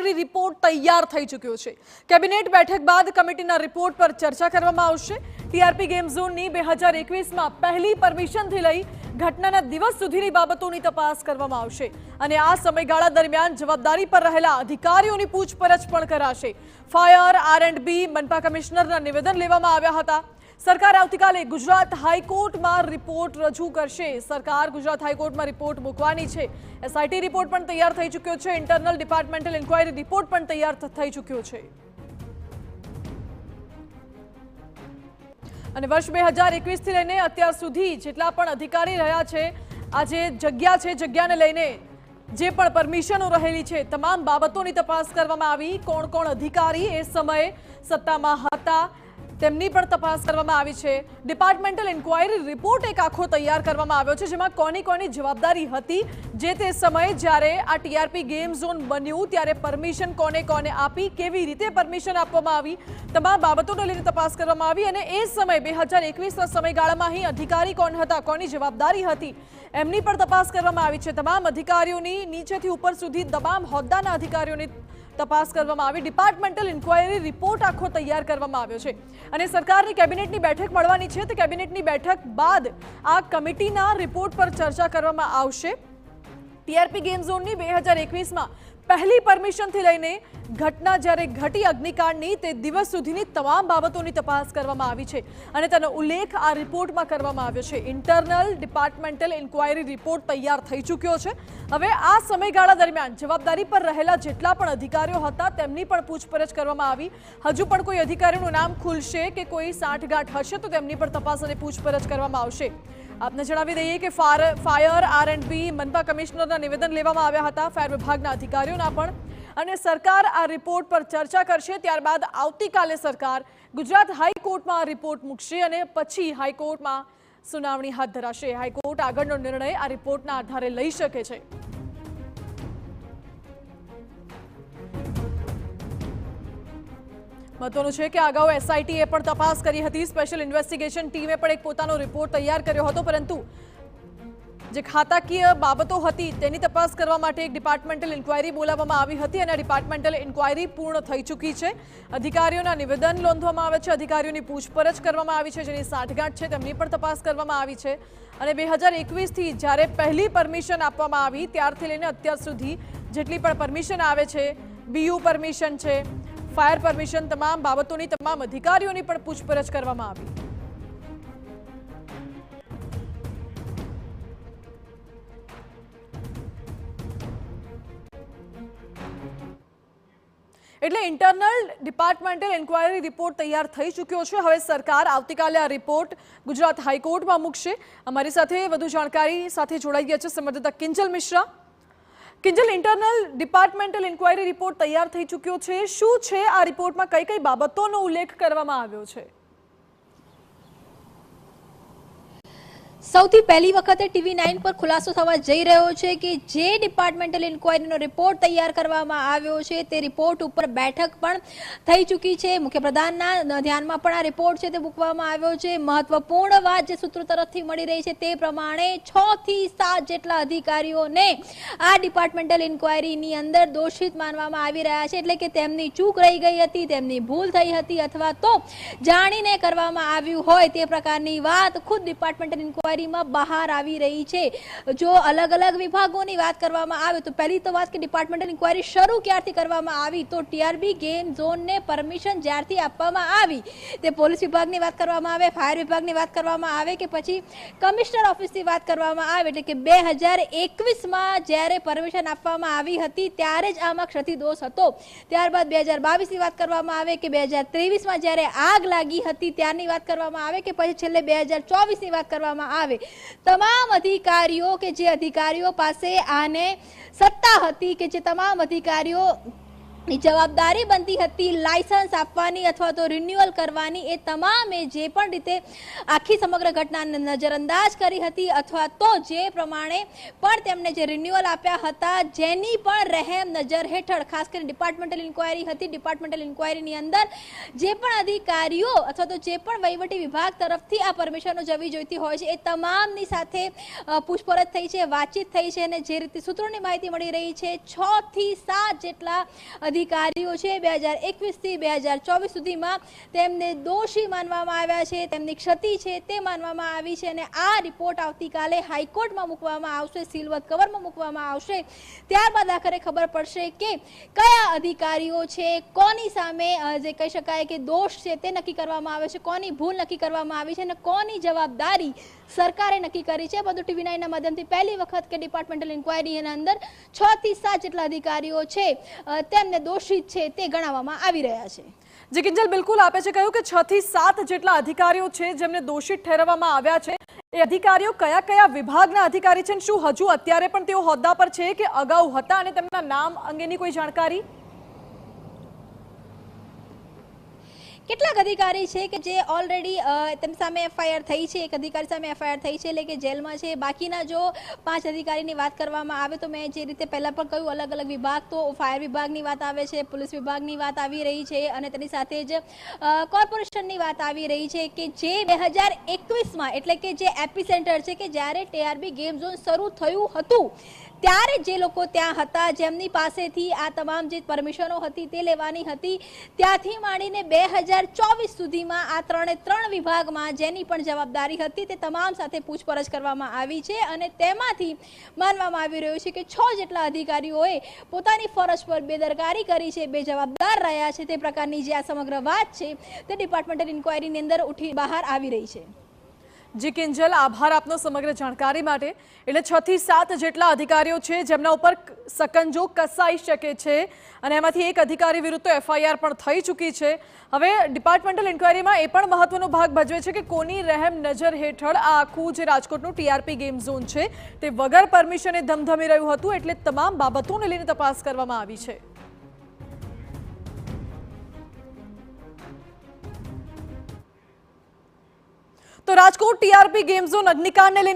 Inquiry report તૈયાર થઈ ચૂક્યો છે। કેબિનેટ બેઠક બાદ કમિટીના રિપોર્ટ પર ચર્ચા કરવામાં આવશે। ટીઆરપી ગેમ ઝોનની 2021માં પહેલી પરમિશનથી લઈ ઘટનાના દિવસ સુધીની બાબતોની તપાસ કરવામાં આવશે અને આ સમયગાળા દરમિયાન જવાબદારી પર રહેલા અધિકારીઓની પૂછપરછ પણ કરાશે। ફાયર, આર&બી, મનપા કમિશનરના નિવેદન લેવામાં આવ્યા હતા। સરકાર આવતીકાલે ગુજરાત હાઈકોર્ટમાં રિપોર્ટ રજૂ કરશે। સરકાર ગુજરાત હાઈકોર્ટમાં રિપોર્ટ મૂકવાની છે। એસઆઈટી રિપોર્ટ પણ તૈયાર થઈ ચૂક્યો છે। ઇન્ટરનલ ડિપાર્ટમેન્ટલ ઇન્ક્વાયરી રિપોર્ટ પણ તૈયાર થઈ ચૂક્યો છે અને વર્ષ 2021 થી લઈને અત્યાર સુધી જેટલા પણ અધિકારી રહ્યા છે, આ જે જગ્યા છે, જગ્યાને લઈને જે પણ પરમિશનો રહેલી છે, તમામ બાબતોની તપાસ કરવામાં આવી। કોણ કોણ અધિકારી એ સમયે સત્તામાં હતા તેમની પણ તપાસ કરવામાં આવી છે। ડિપાર્ટમેન્ટલ ઇન્ક્વાયરી રિપોર્ટ એક આખો તૈયાર કરવામાં આવ્યો છે, જેમાં કોની કોની જવાબદારી હતી, જે તે સમયે જ્યારે આ ટીઆરપી ગેમ ઝોન બન્યું ત્યારે પરમિશન કોને કોને આપી, કેવી રીતે પરમિશન આપવામાં આવી, તમામ બાબતોને લઈને તપાસ કરવામાં આવી અને એ સમય 2021ના સમયગાળામાં અહીં અધિકારી કોણ હતા, કોની જવાબદારી હતી, એમની પણ તપાસ કરવામાં આવી છે। તમામ અધિકારીઓની નીચેથી ઉપર સુધી તમામ હોદ્દાના અધિકારીઓની તપાસ કરવામાં આવી। ડિપાર્ટમેન્ટલ ઇન્ક્વાયરી રિપોર્ટ આખો તૈયાર કરવામાં આવ્યો છે અને સરકારની કેબિનેટની બેઠક મળવાની છે। તો કેબિનેટની બેઠક બાદ આ કમિટીના રિપોર્ટ પર ચર્ચા કરવામાં આવશે। ટીઆરપી ગેમ ઝોનની 2021માં પહેલી પરમિશનથી લઈને ઘટના જ્યારે ઘટી અગ્નિકાંડની તે દિવસ સુધીની તમામ બાબતોની તપાસ કરવામાં આવી છે અને તેનો ઉલ્લેખ આ રિપોર્ટમાં કરવામાં આવ્યો છે। ઇન્ટરનલ ડિપાર્ટમેન્ટલ ઇન્ક્વાયરી રિપોર્ટ તૈયાર થઈ ચૂક્યો છે। હવે આ સમયગાળા દરમિયાન જવાબદારી પર રહેલા જેટલા પણ અધિકારીઓ હતા તેમની પણ પૂછપરછ કરવામાં આવી। હજુ પણ કોઈ અધિકારીનું નામ ખુલશે કે કોઈ સાંઠગાંઠ હશે તો તેમની પણ તપાસ અને પૂછપરછ કરવામાં આવશે। આપને જણાવી દઈએ કે ફાયર, આર&બી, મનપા કમિશનરના નિવેદન લેવામાં આવ્યા હતા, ફાયર વિભાગના અધિકારીઓના પણ, અને સરકાર આ રિપોર્ટ પર ચર્ચા કરશે। ત્યારબાદ આવતીકાલે સરકાર ગુજરાત હાઈકોર્ટમાં આ રિપોર્ટ મૂકશે અને પછી હાઈકોર્ટમાં સુનાવણી હાથ ધરાશે। હાઈકોર્ટ આગળનો નિર્ણય આ રિપોર્ટના આધારે લઈ શકે છે। મહત્વનું છે કે અગાઉ એસઆઈટીએ પણ તપાસ કરી હતી, સ્પેશિયલ ઇન્વેસ્ટિગેશન ટીમે પણ એક પોતાનો રિપોર્ટ તૈયાર કર્યો હતો, પરંતુ જે ખાતાકીય બાબતો હતી તેની તપાસ કરવા માટે એક ડિપાર્ટમેન્ટલ ઇન્ક્વાયરી બોલાવવામાં આવી હતી અને ડિપાર્ટમેન્ટલ ઇન્ક્વાયરી પૂર્ણ થઈ ચૂકી છે। અધિકારીઓના નિવેદન નોંધવામાં આવે છે, અધિકારીઓની પૂછપરછ કરવામાં આવી છે, જેની સાંઠગાંઠ છે તેમની પણ તપાસ કરવામાં આવી છે અને 2021થી જ્યારે પહેલી પરમિશન આપવામાં આવી ત્યારથી લઈને અત્યાર સુધી જેટલી પણ પરમિશન આવે છે, બીયુ પરમિશન છે, ફાયર પરમિશન, તમામ બાબતોની તમામ અધિકારીઓની પણ પૂછપરછ કરવામાં આવી। એટલે ઇન્ટરનલ ડિપાર્ટમેન્ટલ ઇન્ક્વાયરી રિપોર્ટ તૈયાર થઈ ચૂક્યો છે। હવે સરકાર આવતીકાલે આ રિપોર્ટ ગુજરાત હાઈકોર્ટમાં મૂકશે। અમારી સાથે વધુ જાણકારી સાથે જોડાઈ ગયા છે સંવાદદાતા Kinjal Mishra. Kinjal, internal departmental inquiry report તૈયાર થઈ ચૂક્યો છે, શું છે આ રિપોર્ટમાં, કઈ કઈ બાબતોનો ઉલ્લેખ કરવામાં આવ્યો છે? સૌથી પહેલી વખતે TV9 પર ખુલાસો થવા જઈ રહ્યો છે કે જે ડિપાર્ટમેન્ટલ ઇન્ક્વાયરીનો રિપોર્ટ તૈયાર કરવામાં આવ્યો છે તે રિપોર્ટ ઉપર બેઠક પણ થઈ ચૂકી છે। મુખ્યપ્રધાનના ધ્યાનમાં પણ આ રિપોર્ટ છે તે મૂકવામાં આવ્યો છે। મહત્વપૂર્ણ વાત જે સૂત્રો તરફથી મળી રહી છે તે પ્રમાણે 6 થી 7 જેટલા અધિકારીઓને આ ડિપાર્ટમેન્ટલ ઇન્ક્વાયરીની અંદર દોષિત માનવામાં આવી રહ્યા છે, એટલે કે તેમની ચૂક રહી ગઈ હતી, તેમની ભૂલ થઈ હતી અથવા તો જાણીને કરવામાં આવ્યું હોય તે પ્રકારની વાત ખુદ ડિપાર્ટમેન્ટલ ઇન્ક્વાયરી બહાર આવી રહી છે। જો અલગ અલગ વિભાગોની વાત કરવામાં આવે તો પહેલી તો વાત કે ડિપાર્ટમેન્ટલ ઇન્ક્વાયરી શરૂ ક્યારથી કરવામાં આવી, તો ટીઆરપી ગેમ ઝોનને પરમિશન જ્યારથી આપવામાં આવી તે પોલીસ વિભાગની વાત કરવામાં આવે, ફાયર વિભાગની વાત કરવામાં આવે કે પછી કમિશનર ઓફિસની વાત કરવામાં આવે, એટલે કે 2021માં જ્યારે પરમિશન આપવામાં આવી હતી ત્યારે જ આમાં ક્ષતિદોષ હતો। ત્યારબાદ 2022ની વાત કરવામાં આવે કે 2023માં જ્યારે આગ લાગી હતી ત્યારની વાત કરવામાં આવે કે પછી છેલ્લે 2024ની વાત કરવામાં આવે। તમામ અધિકારીઓ કે જે અધિકારીઓ પાસે આને સત્તા હતી કે જે તમામ અધિકારીઓ જવાબદારી બનતી હતી લાયસન્સ આપવાની અથવા તો રિન્યુઅલ કરવાની, એ તમામે જે પણ રીતે આખી સમગ્ર ઘટનાને નજરઅંદાજ કરી હતી અથવા તો જે પ્રમાણે પણ તેમને જે રિન્યુઅલ આપ્યા હતા જેની પણ રહેમ નજર હેઠળ ખાસ કરીને ડિપાર્ટમેન્ટલ ઇન્ક્વાયરી હતી। ડિપાર્ટમેન્ટલ ઇન્ક્વાયરીની અંદર જે પણ અધિકારીઓ અથવા તો જે પણ વહીવટી વિભાગ તરફથી આ પરમિશનો જવી જોઈતી હોય છે એ તમામની સાથે પૂછપરછ થઈ છે, વાતચીત થઈ છે અને જે રીતે સૂત્રોની માહિતી મળી રહી છે 6 થી 7 જેટલા અધિકારીઓ છે 2021 થી 2024 સુધીમાં તેમને દોષી માનવામાં આવ્યા છે, તેમની ક્ષતિ છે તે માનવામાં આવી છે અને આ રિપોર્ટ આવતીકાલે હાઈકોર્ટમાં મૂકવામાં આવશે, સિલવત કવરમાં મૂકવામાં આવશે. ત્યારબાદ આખરે ખબર પડશે કે કયા અધિકારીઓ છે, કોની સામે જે કહી શકાય કે દોષ છે તે નક્કી કરવામાં આવે છે, કોની ભૂલ નક્કી કરવામાં આવી છે અને કોની જવાબદારી સરકારે નક્કી કરી છે. બધું TV9 ના માધ્યમથી પહેલી વખત કે ડિપાર્ટમેન્ટલ ઇન્ક્વાયરીના અંદર 6 થી 7 જેટલા અધિકારીઓ છે તેમને દોષિત છે તે ગણાવવામાં આવી રહ્યા છે. જે કિંજલ બિલકુલ આપે છે કહ્યું કે 6 થી 7 જેટલા અધિકારીઓ છે જેમને દોષિત ઠેરવવામાં આવ્યા છે. એ અધિકારીઓ કયા કયા વિભાગના અધિકારી છે, શું હજુ અત્યારે પણ તેઓ હોદ્દા પર છે કે અગાઉ હતા અને તેમના નામ અંગેની કોઈ જાણકારી? કેટલાક અધિકારી છે કે જે ઓલરેડી તેમની સામે FIR થઈ છે, એક અધિકારી સામે FIR થઈ છે એટલે કે જેલમાં છે. બાકીના જો 5 અધિકારીની વાત કરવામાં આવે તો મેં જે રીતે પહેલા પણ કહ્યું, અલગ અલગ વિભાગ, તો ફાયર વિભાગની વાત આવે છે, પોલીસ વિભાગની વાત આવી રહી છે અને તેની સાથે જ કોર્પોરેશનની વાત આવી રહી છે કે જે 2021માં એટલે કે જે એપિસેન્ટર છે કે જ્યારે TRP ગેમ ઝોન શરૂ થયું હતું ત્યારે જે લોકો ત્યાં હતા, જેમની પાસેથી આ તમામ જે પરમિશનો હતી તે લેવાની હતી, ત્યાંથી માંડીને 2024 સુધીમાં આ 3 વિભાગમાં જેની પણ જવાબદારી હતી તે તમામ સાથે પૂછપરછ કરવામાં આવી છે અને તેમાંથી માનવામાં આવી રહ્યું છે કે 6 જેટલા અધિકારીઓએ પોતાની ફરજ પર બેદરકારી કરી છે, બેજવાબદાર રહ્યા છે. તે પ્રકારની જે આ સમગ્ર વાત છે તે ડિપાર્ટમેન્ટલ ઇન્ક્વાયરીની અંદર ઉઠી બહાર આવી રહી છે. જી કિંજલ, આભાર આપનો સમગ્ર જાણકારી માટે. એટલે 6 થી 7 જેટલા અધિકારીઓ છે જેમના ઉપર સકંજો કસાઈ શકે છે અને એમાંથી એક અધિકારી વિરુદ્ધ તો FIR પણ થઈ ચૂકી છે. હવે ડિપાર્ટમેન્ટલ ઇન્ક્વાયરીમાં એ પણ મહત્વનો ભાગ ભજવે છે કે કોની રહેમ નજર હેઠળ આ આખું જે રાજકોટનું TRP ગેમ ઝોન છે તે વગર પરમિશને ધમધમી રહ્યું હતું, એટલે તમામ બાબતોને લઈને તપાસ કરવામાં આવી છે. તો રાજકોટ TRP ગેમ ઝોન અગ્નિકાંડને લઈને